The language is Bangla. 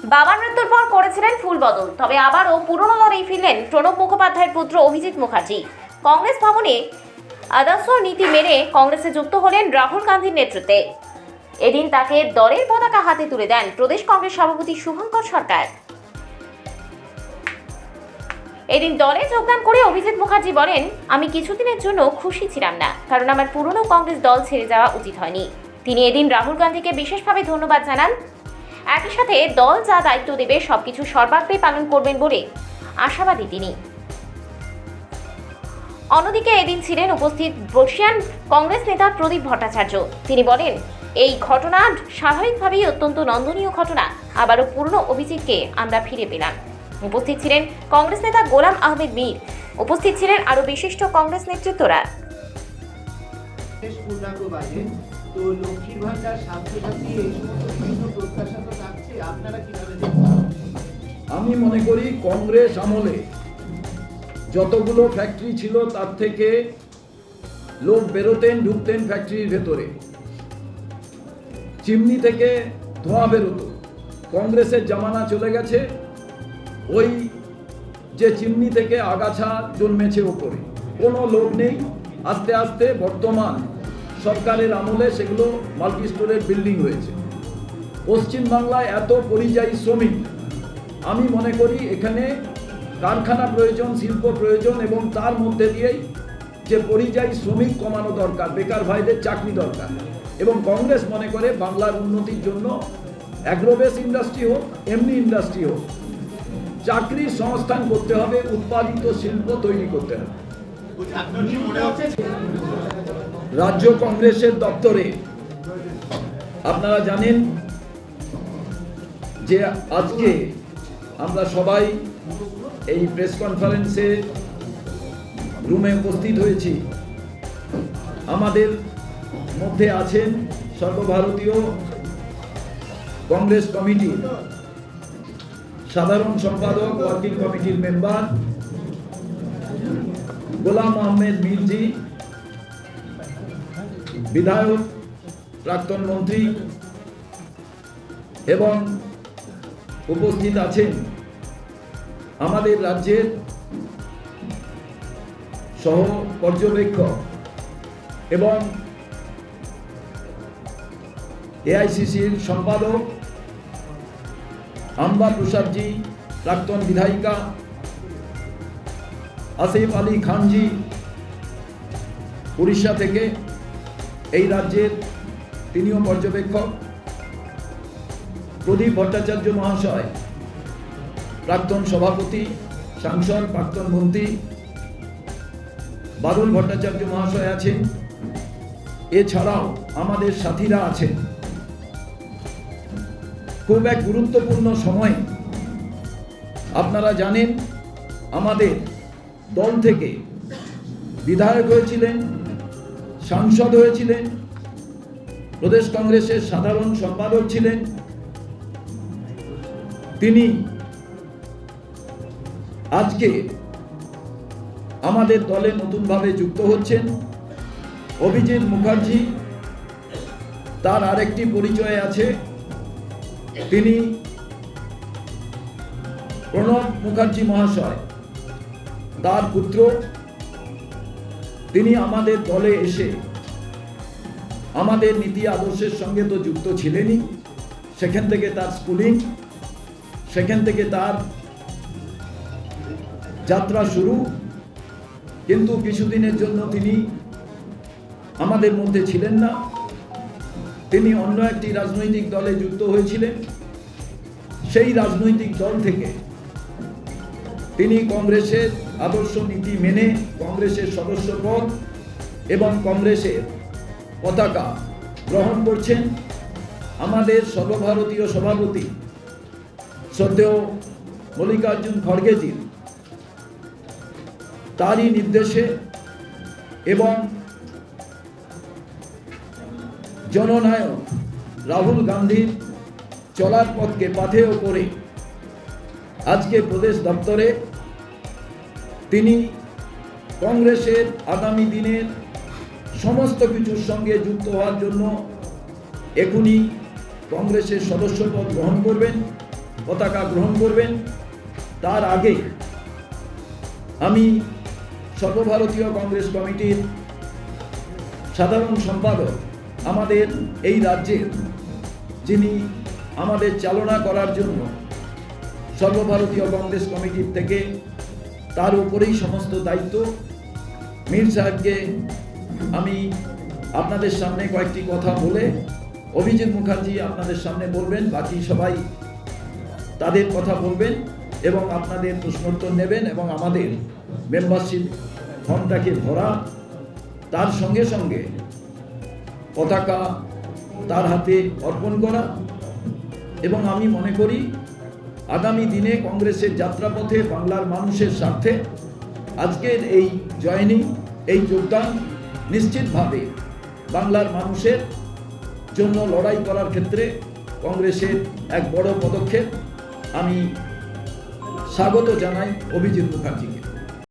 বাবার মৃত্যুর পর করেছিলেন ফুল বদল, তবে আবারও পুরনো দলেই ফিরলেন প্রণব মুখোপাধ্যায়ের পুত্র অভিজিৎ মুখার্জি। কংগ্রেস ভবনে আদর্শ নীতি মেনে কংগ্রেসে যুক্ত হলেন রাহুল গান্ধীর নেতৃত্বে। এদিন তাকে দলের পতাকা হাতে তুলে দেন প্রদেশ কংগ্রেস সভাপতি শুভঙ্কর সরকার। এদিন দলে যোগদান করে অভিজিৎ মুখার্জি বলেন, আমি কিছুদিনের জন্য খুশি ছিলাম না, কারণ আমার পুরনো কংগ্রেস দল ছেড়ে যাওয়া উচিত হয়নি। তিনি এদিন রাহুল গান্ধীকে বিশেষভাবে ধন্যবাদ জানান। একই সাথে দল যা দায়িত্ব দেবে সবকিছু সর্বাগ্রে পালন করবেন বলে আশাবাদী তিনি। অন্যদিকে এদিন ছিলেন উপস্থিত বর্ষিয়ান কংগ্রেস নেতা প্রদীপ ভট্টাচার্য। তিনি বলেন, এই ঘটনা স্বাভাবিকভাবেই অত্যন্ত নন্দনীয় ঘটনা। আবারও পুরনো অভিজিৎকে আমরা ফিরে পেলাম। উপস্থিত ছিলেন কংগ্রেস নেতা গোলাম আহমেদ মীর। উপস্থিত ছিলেন আরো বিশিষ্ট কংগ্রেস নেতৃত্বরা। তো লক্ষ্মীর ভান্ডার, স্বাস্থ্যসাথী, এই সমস্ত বিভিন্ন প্রত্যাশা তো থাকছে, আপনারা কিভাবে দেখছেন? আমি মনে করি কংগ্রেস আমলে যতগুলো ফ্যাক্টরি ছিল তার থেকে লোক বেরোতেন, ঢুকতেন ফ্যাক্টরির ভেতরে, চিমনি থেকে ধোঁয়া বেরোতো। কংগ্রেসের জামানা চলে গেছে, ওই যে চিমনি থেকে আগাছা জন্মেছে ওপরে, কোনো লোক নেই। আস্তে আস্তে বর্তমান সরকারের আমলে সেগুলো মাল্টি স্টোরের বিল্ডিং হয়েছে। পশ্চিমবাংলায় এত পরিযায়ী শ্রমিক, আমি মনে করি এখানে কারখানা প্রয়োজন, শিল্প প্রয়োজন, এবং তার মধ্যে দিয়েই যে পরিযায়ী শ্রমিক কমানো দরকার, বেকার ভাইদের চাকরি দরকার। এবং কংগ্রেস মনে করে বাংলার উন্নতির জন্য অ্যাগ্রোবেস ইন্ডাস্ট্রি হোক, এমনি ইন্ডাস্ট্রি হোক, চাকরির সংস্থান করতে হবে, উৎপাদিত শিল্প তৈরি করতে হবে। রাজ্য কংগ্রেসের দপ্তরে আপনারা জানেন যে আজকে আমরা সবাই এই প্রেস কনফারেন্সে রুমে উপস্থিত হয়েছি। আমাদের মধ্যে আছেন সর্বভারতীয় কংগ্রেস কমিটির সাধারণ সম্পাদক, ওয়ার্কিং কমিটির মেম্বার গোলাম আহমেদ মীরজি, বিধায়ক, প্রাক্তন মন্ত্রী, এবং উপস্থিত আছেন আমাদের রাজ্যের সহ পর্যবেক্ষক এবং এআইসিসির সম্পাদক আম্বা প্রসাদজি, প্রাক্তন বিধায়িকা আসিফ আলী খানজি উড়িষ্যা থেকে, এই রাজ্যের তিনিও পর্যবেক্ষক, প্রদীপ ভট্টাচার্য মহাশয়, প্রাক্তন সভাপতি, সাংসদ, প্রাক্তন মন্ত্রী, বাদল ভট্টাচার্য মহাশয় আছেন। এছাড়াও আমাদের সাথীরা আছেন। খুব এক গুরুত্বপূর্ণ সময়, আপনারা জানেন আমাদের দল থেকে বিধায়ক হয়েছিলেন, সাংসদ হয়েছিলেন, প্রদেশ কংগ্রেসের সাধারণ সম্পাদক ছিলেন। তিনি আজকে আমাদের দলে নতুনভাবে যুক্ত হচ্ছেন। অভিজিৎ মুখার্জি, তার আরেকটি পরিচয় আছে, তিনি প্রণব মুখার্জি মহাশয় তার পুত্র। তিনি আমাদের দলে এসে আমাদের নীতি আদর্শের সঙ্গে তো যুক্ত ছিলেনই, সেখান থেকে তার স্কুলিং, সেখান থেকে তার যাত্রা শুরু। কিন্তু কিছুদিনের জন্য তিনি আমাদের মধ্যে ছিলেন না, তিনি অন্য একটি রাজনৈতিক দলে যুক্ত হয়েছিলেন। সেই রাজনৈতিক দল থেকে তিনি কংগ্রেসের আদর্শ নীতি মেনে কংগ্রেসের সদস্যপদ এবং কংগ্রেসের পতাকা গ্রহণ করছেন। আমাদের সর্বভারতীয় সভাপতি শ্রদ্ধেয় মল্লিকার্জুন খড়গেজির তারই নির্দেশে এবং জননায়ক রাহুল গান্ধীর চলার পথকে পাথেয় করে আজকে প্রদেশ দপ্তরে তিনি কংগ্রেসের আগামী দিনের সমস্ত কিছুর সঙ্গে যুক্ত হওয়ার জন্য এখনই কংগ্রেসের সদস্যপদ গ্রহণ করবেন। পতাকা গ্রহণ করবেন। তার আগে আমি সর্বভারতীয় কংগ্রেস কমিটির সাধারণ সম্পাদক, আমাদের এই রাজ্যের, যিনি আমাদের চালনা করার জন্য সর্বভারতীয় কংগ্রেস কমিটির থেকে তার উপরেই সমস্ত দায়িত্ব, মীর সাহেবকে আমি আপনাদের সামনে কয়েকটি কথা বলে অভিজিৎ মুখার্জি আপনাদের সামনে বলবেন, বাকি সবাই তাদের কথা বলবেন এবং আপনাদের প্রশ্নোত্তর নেবেন এবং আমাদের মেম্বারশিপ ফর্মটাকে ভরা, তার সঙ্গে সঙ্গে পতাকা তার হাতে অর্পণ করা। এবং আমি মনে করি আগামী দিনে কংগ্রেসের যাত্রাপথে বাংলার মানুষের স্বার্থে আজকের এই জয়েনিং, এই যোগদান নিশ্চিতভাবে বাংলার মানুষের জন্য লড়াই করার ক্ষেত্রে কংগ্রেসের এক বড় পদক্ষেপ। আমি স্বাগত জানাই অভিজিৎ মুখার্জিকে।